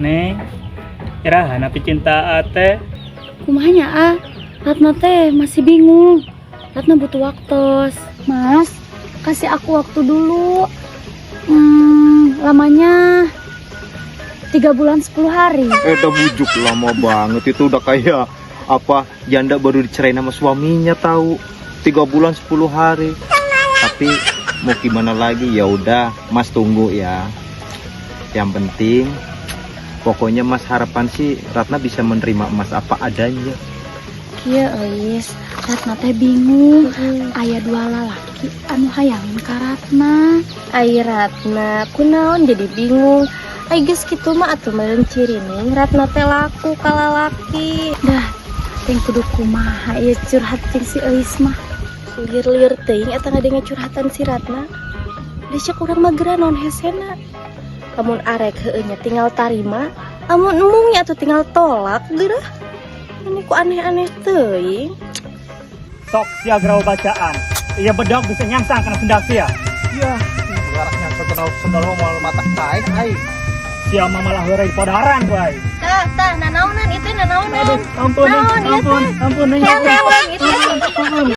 Neng, iraha napi cinta ate. Kumahanya Ratna teh masih bingung. Ratna butuh waktu. Mas, kasih aku waktu dulu. Lamanya 3 bulan 10 hari. Udah bujuk lama banget, itu udah kayak apa, janda baru dicerain sama suaminya tahu. 3 bulan 10 hari. Tapi mau gimana lagi, ya udah Mas tunggu ya. Yang penting pokoknya Mas harapan sih Ratna bisa menerima Mas apa adanya. Iya, Ais. Ratna teh bingung. Aya 2 lalaki anu hayangin ka Ratna. Ai Ratna, kunaon jadi bingung. Ai geus kitu mah atuh meureun cirining Ratna teh laku ka lalaki. Dah, ting kudu kumaha ieu curhat jeung si Ais mah. Liur-liur teuing eta ngadenge curhatan si Ratna. Desek urang mah geura naon hesena. Lamun arek heueuh nya tinggal tarima, amun emung nya atuh tinggal tolak geura. Ini ku aneh-aneh teuing. Sok sia gerau bacaan. Ia bedog bisa nyangsang kena sendak sia. Iya, laraknya segenau mau mata kain ai. Sia mah malah heureuy podaran bae. Tah, nanaonan itu nanaonan. Ampun, Naon ieu teh? ampun, Neng. Hewan itu.